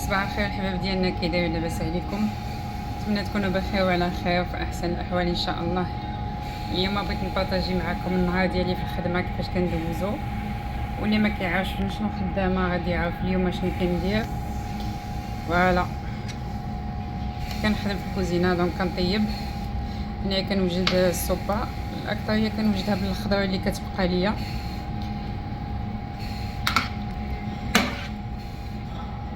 صباح الخير الحباب ديالنا، كي دايرين؟ لاباس عليكم؟ نتمنى تكونوا بخير وعلى خير في احسن الاحوال ان شاء الله. اليوم بغيت نبارطاجي معكم النهار ديالي في الخدمه، كيفاش كندوزو، واللي ما كيعرفش شنو خدامه غادي يعرف اليوم شنو كندير. فوالا كنخدم في الكوزينه، دونك كنطيب. هنايا كنوجد السوبه، الاكثريه كنوجدها بالخضره اللي كتبقى ليا.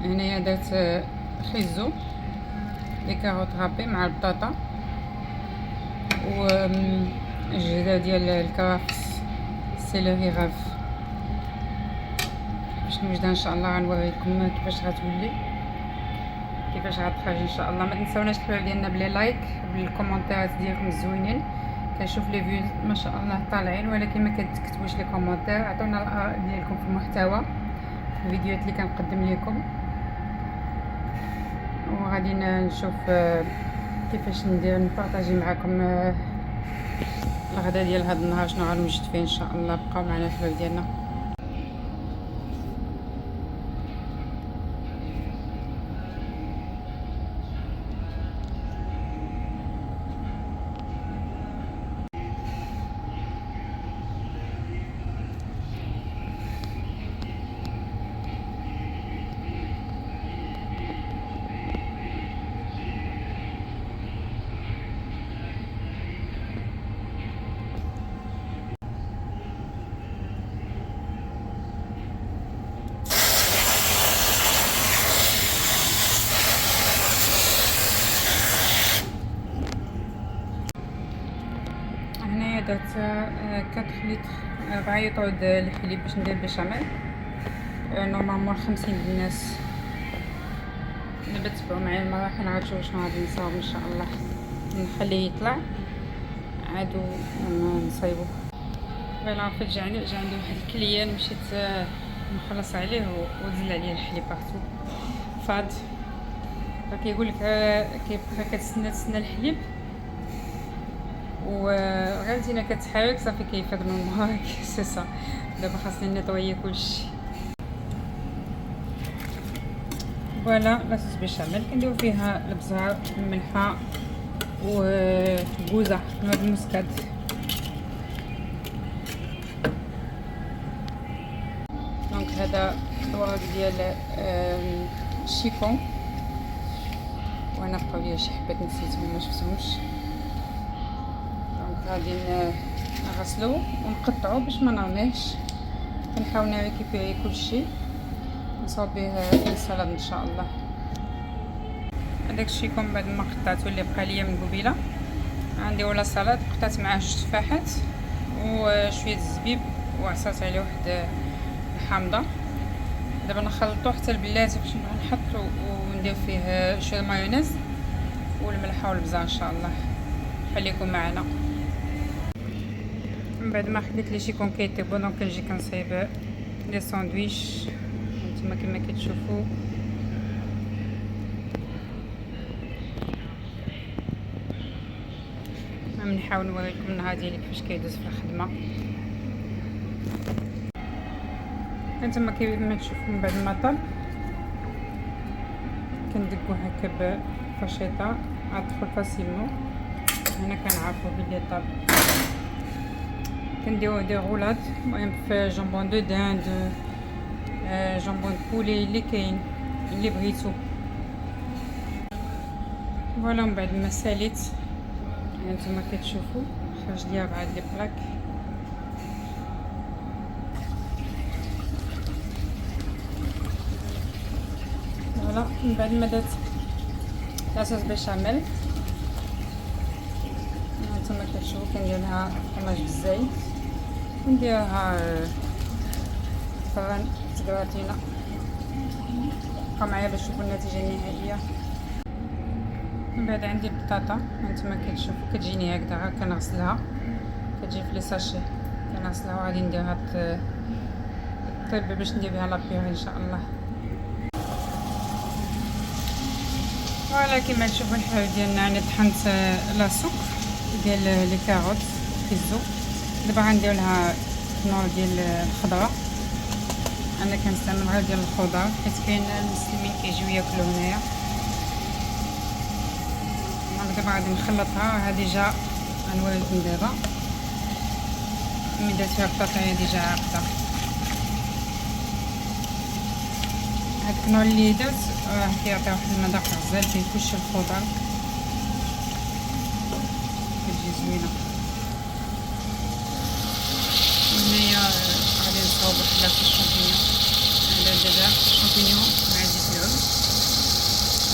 هنايا درت خيزو، لي كاروط رابي مع البطاطا، و الجدة ديال الكرافس السيلوري غاف. باش نوجدها ان شاء الله غنوريكم كيفاش غتولي، كيفاش غتخرج ان شاء الله. ما تنساوناش الحباب ديالنا بلي لايك، بالكومونتيرات ديالكم الزوينين. كنشوف لي فيوز ما شاء الله طالعين، ولكن ما كتكتبوش لي كومونتير. عطونا الاراء ديالكم في المحتوى، في الفيديوهات اللي كنقدم لكم، وغادي نشوف كيفاش ندير نبارطاجي معكم الغدا ديال هذا النهار شنو غنوجد فيه ان شاء الله. بقاو معنا الحباب ديالنا. هنايا درت 4 لتر 4 يطرود الحليب باش ندير بيشاميل. نورمالمون 50 الناس. دابا تبعوا معايا المراحل، غتشوفوا شنو غادي نصاوب ان شاء الله. نخليه يطلع عادو نصايبو. فوالا جا عندي واحد الكليان، مشيت نخلص عليه ودزل عليه الحليب بارتو فاض. فكيقول لك كيبقى كتسنى الحليب، وغير زينه كتحرك صافي كيفيض من وراك. سي صا. دابا خاصني نيطويي كلشي. فوالا لاصوص بيشاميل كنديرو فيها البزار، الملحه، وكوزه نوع المسكاد. دونك هذا الورق ديال الشيفون، وانا بقاو ليا شي حبات نسيتهم ما شفتهمش. دونك غادي نغسلو ونقطعو باش ما نرميهش. كنحاول نريكيبيري كلشي نصاوب به السلطه ان شاء الله. هذاك الشيكون بعد ما قطعته اللي بقى ليا من قبيله، عندي ولا سلطه قطعت معاه 2 تفاحات وشويه الزبيب، وعصرت عليه واحد الحامضه. دابا نخلطو حتى البلاتي باش نحط وندير فيه شويه مايونيز والملحه والبزار ان شاء الله. خليكم معنا. من بعد ما خليت لي شيكون كيطيبو، دونك كنجي كنصايب لي ساندويش نتوما كما كتشوفوا. نحاول نوريكم النهار ديالي كيفاش كيدوز في الخدمه. هانتوما كيما تشوفوا من بعد ما طاب كندقو هكا بفاشيطه غتدخل فاسيلمون. هنا كنعرفوا بلي طاب. كنديرو دي غولاد، المهم في جامبون دو داند، جامبون بولي اللي كاين اللي بغيتو. فوالا من بعد ما ساليت هانتوما كتشوفوا خرج ليا 4 لي بلاك. فوالا من بعد ما درت لاصوص بيشاميل، هانتوما كتشوفوا كندير لها فرماج بالزيت ونديرها فران تكراتينا. بقاو معايا باش تشوفوا النتيجه النهائيه. من بعد عندي البطاطا، هانتوما كتشوفوا كتجيني هكذا، كنغسلها كتجي في لي ساشي، كنغسلها وغادي نديرها طيب باش ندير بها لابيغ ان شاء الله. فوالا كيما تشوفوا الحال ديالنا انا طحنت لاصوك ديال لي كاروت خيزو. دابا غندير لها النور ديال الخضره، انا كنستعمل غير ديال الخضر حيت كاين المسلمين كيجيو ياكلوا هنايا. انا دابا غادي نخلطها. ها ديجا غنوريكم دابا ملي درت فيها البطاطا هي ديجا عاقده. هاد النوع اللي درت كيعطي واحد المذاق غزال فيه كلشي الخضر كتجي زوينه. هنايا غادي نصاوب واحد الشامبينيون. هذا دابا الشامبينيون مع زيت العود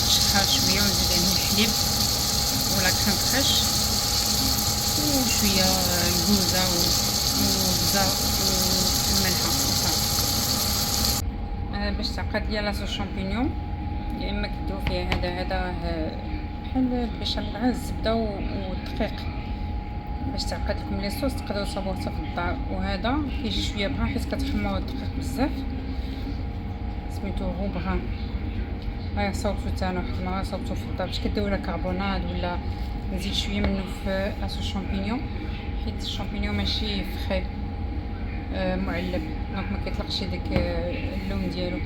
نشحال شويه ونزيد عليه الحليب ولا كريم فريش وشويه الكوزه وبزار والملحه وصافي. باش تعقد ليا لاصوص الشامبينيون يا اما كديروا فيها هذا بحال باش غير الزبده والدقيق. باش تعقد لكم لي صوص تقدروا تصاوبوه حتى في الدار. وهذا كيجي شويه بغا حيت كتحمروا الدقيق بزاف سميتو هو بغا. ها صوبتو حتى انا واحد المره صوبتو في الدار باش كديروا لا كربوناد ولا نزيد شويه منه في لاصوص الشامبينيون حيت الشامبينيون ماشي فخي معلب دونك ما كيطلقش داك اللون ديالو.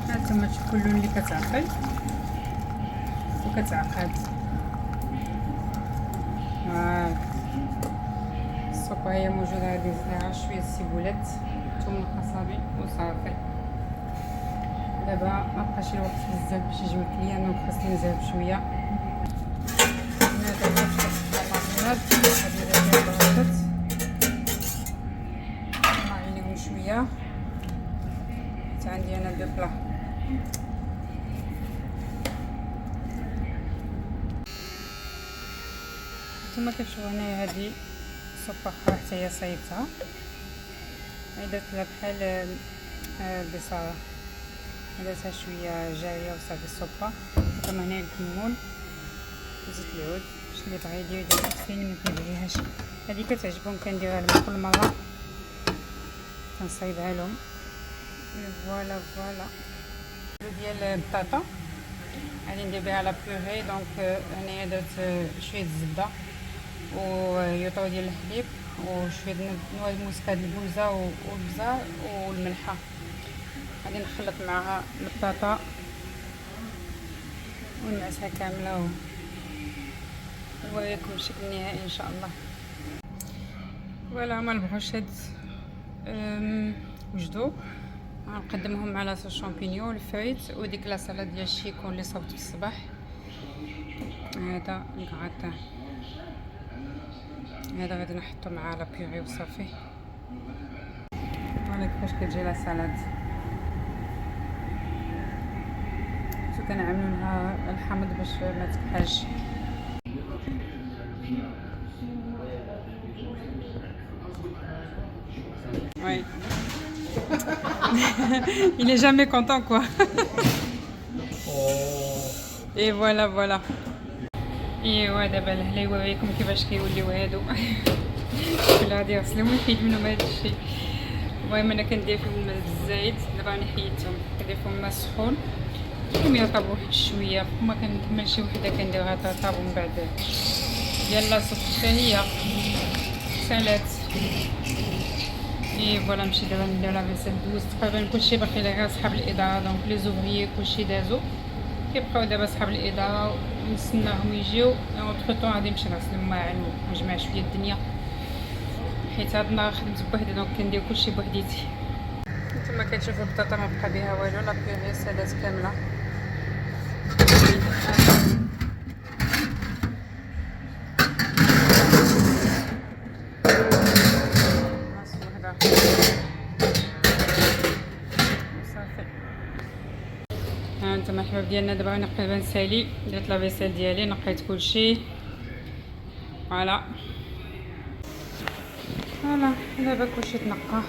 هانتوما تشوفوا اللون اللي كتعقل وكتعقد. السوبه هي موجوده. غادي نزيد لها شويه السيبولات ثوم القصابي وصافي. دابا مابقاش الوقت بزاف باش يجيو الكليان دونك خاصني نزرب شويه. هنا دابا الماكينات غادي ندير فيها البطاطا نعينيهم شويه حتى عندي انا دو بلا. نتوما كتشوفوا هنايا هادي السوبه اخرى حتى هي صايبتها. درت لها بحال البصاره درتها شويه جاريه وصافي السوبه. كما هنا الكمون وزيت العود باش اللي بغا يدير يدير فين ما كيبغيهاش. هذه كتعجبهم كنديرها لهم كل مره كنصايبها لهم. فوالا ديال البطاطا غادي ندير بها لا بيغي. دونك هنايا درت شويه الزبده ويوطو ديال الحليب وشويه نوع الموسكاد البوزه والبزار والملحه. غادي نخلط معها البطاطا ونعسها كامله ونوريكم الشكل النهائي ان شاء الله. فوالا هما البروشيت وجدوا. غنقدمهم مع لاصوص الشامبينيون الفريت وديك لا سالاد ديال الشيكون اللي صوبت في الصباح. هذا الكراتان هذا غادي نحطو مع لا بيغي وصافي. فوالا كيفاش كتجي لا سالاد. كنعملوا لها الحامض باش ما تكحلش. Oui. Il est jamais content quoi. Et voilà. ايوا دابا الهلا يوريكم كيفاش كيوليو هادو. كل غادي يغسلهم ويحيد منهم هذا الشيء. المهم انا كندير فيهم بالزيت. دابا راني حيدتهم كندير فيهم ماء سخون كيما يطيبوا واحد شويه. ما كنكمل شي وحده كنديرها طاب ومن بعد ديال لاصوص حتى هي سالات. اي فوالا نمشي دابا ندير لا فيسيل. دوزت تقريبا كلشي باقي غير صحاب الاداره دونك لي زوفريي كلشي دازو كيبقاو دابا صحاب الاداره ونستناهم يجيو. اونتر طون غادي نمشي نغسل الماعن ونجمع شويه الدنيا حيت هاد النهار خدمت بوحدي دونك كندير كلشي بوحديتي. نتوما كتشوفوا البطاطا ما بقى بها والو. لا بيغي سالات كامله. ها انتما الحباب ديالنا دابا نقريبا نسالي. درت لا فيسيل ديالي نقيت كلشي. فوالا دابا كلشي تنقى.